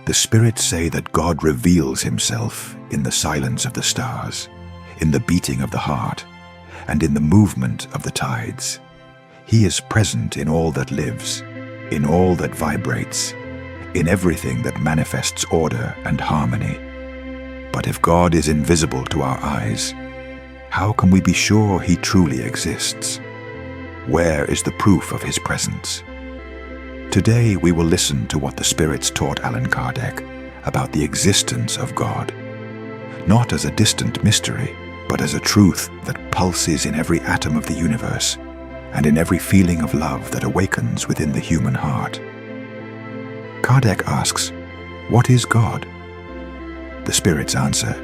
The spirits say that God reveals himself in the silence of the stars, in the beating of the heart, and in the movement of the tides. He is present in all that lives, in all that vibrates, in everything that manifests order and harmony. But if God is invisible to our eyes, how can we be sure he truly exists? Where is the proof of his presence? Today we will listen to what the spirits taught Allan Kardec about the existence of God, not as a distant mystery, but as a truth that pulses in every atom of the universe and in every feeling of love that awakens within the human heart. Kardec asks, "What is God?" The spirits answer,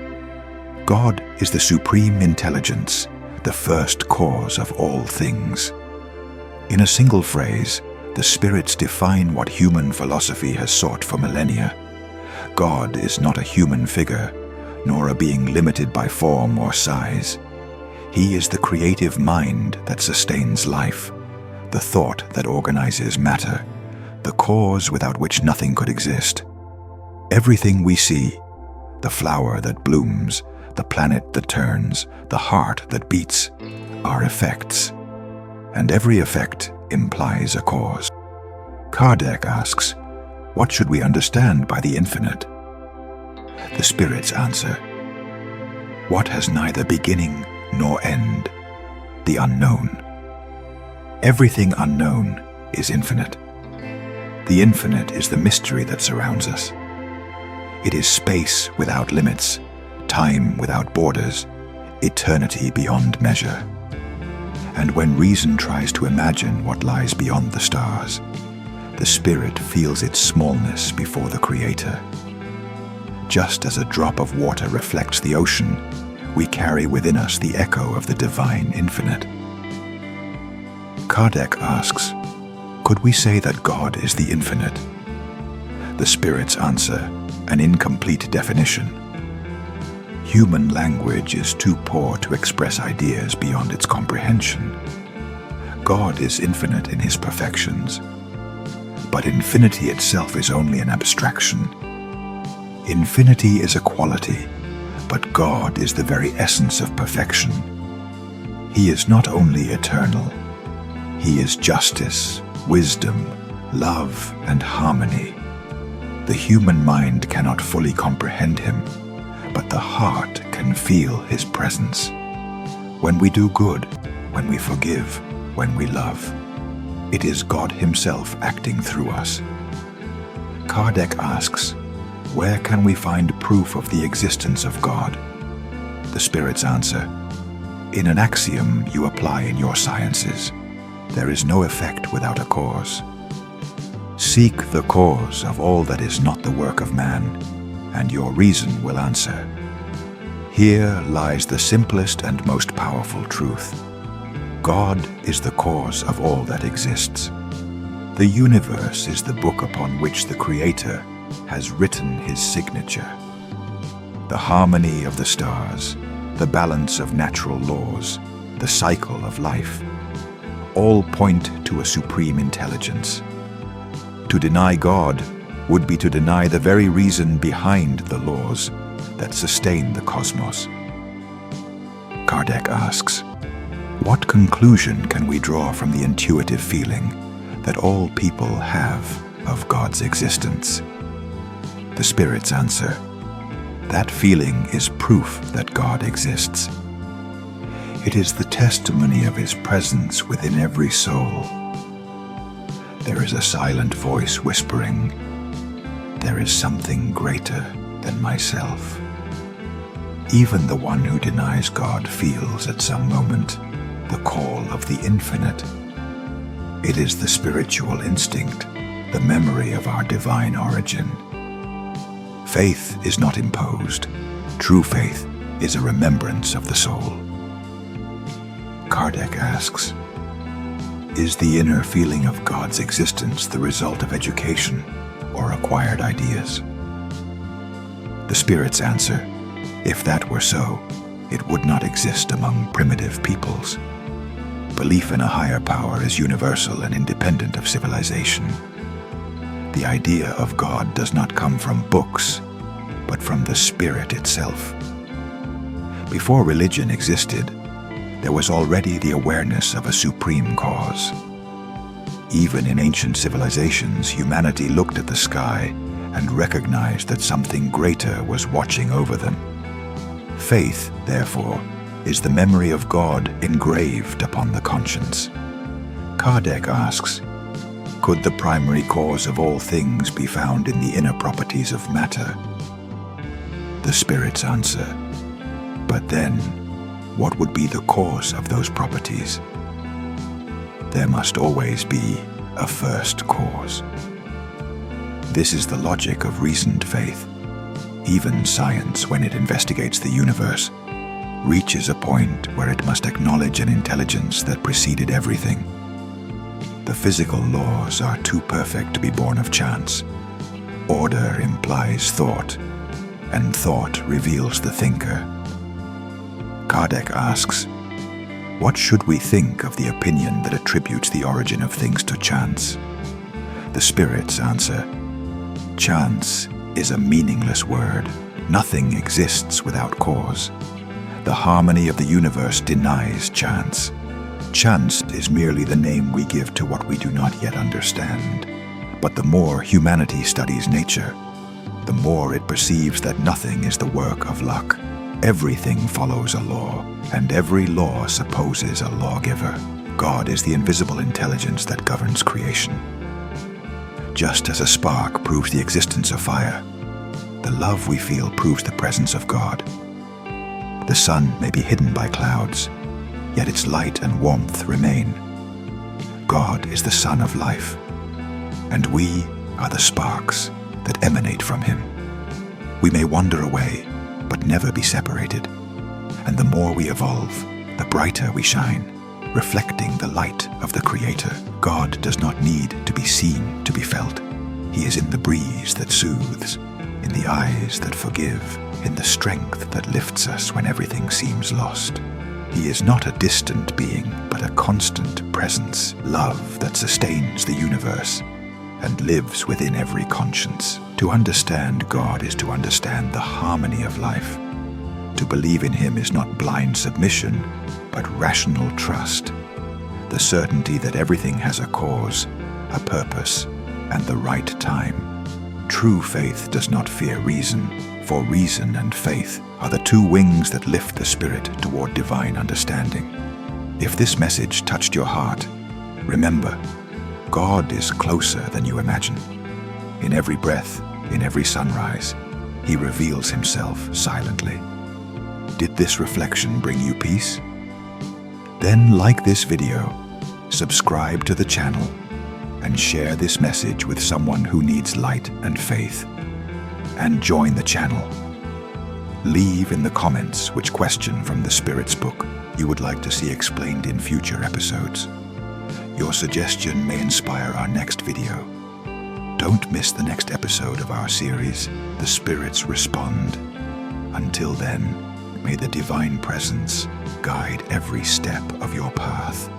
"God is the supreme intelligence, the first cause of all things." In a single phrase, the spirits define what human philosophy has sought for millennia. God is not a human figure, nor a being limited by form or size. He is the creative mind that sustains life, the thought that organizes matter, the cause without which nothing could exist. Everything we see, the flower that blooms, the planet that turns, the heart that beats, are effects. And every effect implies a cause. Kardec asks, "What should we understand by the infinite?" The spirits answer, "What has neither beginning nor end, the unknown." Everything unknown is infinite. The infinite is the mystery that surrounds us. It is space without limits, time without borders, eternity beyond measure. And when reason tries to imagine what lies beyond the stars, the spirit feels its smallness before the Creator. Just as a drop of water reflects the ocean, we carry within us the echo of the divine infinite. Kardec asks, "Could we say that God is the infinite?" The spirits answer, "An incomplete definition. Human language is too poor to express ideas beyond its comprehension. God is infinite in his perfections, but infinity itself is only an abstraction. Infinity is a quality, but God is the very essence of perfection. He is not only eternal, he is justice, wisdom, love, and harmony. The human mind cannot fully comprehend him, but the heart can feel his presence. When we do good, when we forgive, when we love, it is God himself acting through us." Kardec asks, "Where can we find proof of the existence of God?" The spirits answer, "In an axiom you apply in your sciences. There is no effect without a cause. Seek the cause of all that is not the work of man, and your reason will answer. Here lies the simplest and most powerful truth. God is the cause of all that exists. The universe is the book upon which the Creator has written his signature. The harmony of the stars, the balance of natural laws, the cycle of life, all point to a supreme intelligence. To deny God would be to deny the very reason behind the laws that sustain the cosmos." Kardec asks, "What conclusion can we draw from the intuitive feeling that all people have of God's existence?" The spirits answer, "That feeling is proof that God exists. It is the testimony of his presence within every soul. There is a silent voice whispering, 'There is something greater than myself.' Even the one who denies God feels at some moment the call of the infinite. It is the spiritual instinct, the memory of our divine origin. Faith is not imposed. True faith is a remembrance of the soul." Kardec asks, "Is the inner feeling of God's existence the result of education or acquired ideas?" The spirits answer, "If that were so, it would not exist among primitive peoples. Belief in a higher power is universal and independent of civilization. The idea of God does not come from books, but from the Spirit itself. Before religion existed, there was already the awareness of a supreme cause. Even in ancient civilizations, humanity looked at the sky and recognized that something greater was watching over them. Faith, therefore, is the memory of God engraved upon the conscience. Kardec asks, could the primary cause of all things be found in the inner properties of matter? The spirits answer, but then, what would be the cause of those properties? There must always be a first cause. This is the logic of reasoned faith. Even science, when it investigates the universe, reaches a point where it must acknowledge an intelligence that preceded everything. The physical laws are too perfect to be born of chance. Order implies thought, and thought reveals the thinker. Kardec asks, what should we think of the opinion that attributes the origin of things to chance? The spirits answer, chance is a meaningless word. Nothing exists without cause. The harmony of the universe denies chance. Chance is merely the name we give to what we do not yet understand. But the more humanity studies nature, the more it perceives that nothing is the work of luck. Everything follows a law, and every law supposes a lawgiver. God is the invisible intelligence that governs creation. Just as a spark proves the existence of fire, the love we feel proves the presence of God. The sun may be hidden by clouds, yet its light and warmth remain. God is the sun of life, and we are the sparks that emanate from him. We may wander away, but never be separated. And the more we evolve, the brighter we shine, reflecting the light of the Creator. God does not need to be seen to be felt. He is in the breeze that soothes, in the eyes that forgive, in the strength that lifts us when everything seems lost. He is not a distant being, but a constant presence, love that sustains the universe and lives within every conscience. To understand God is to understand the harmony of life. To believe in him is not blind submission, but rational trust, the certainty that everything has a cause, a purpose, and the right time. True faith does not fear reason, for reason and faith are the two wings that lift the spirit toward divine understanding. If this message touched your heart, remember, God is closer than you imagine. In every breath, in every sunrise, he reveals himself silently. Did this reflection bring you peace? Then like this video, subscribe to the channel, and share this message with someone who needs light and faith. And join the channel. Leave in the comments which question from the Spirit's book you would like to see explained in future episodes. Your suggestion may inspire our next video. Don't miss the next episode of our series, The Spirits Respond. Until then, may the divine presence guide every step of your path.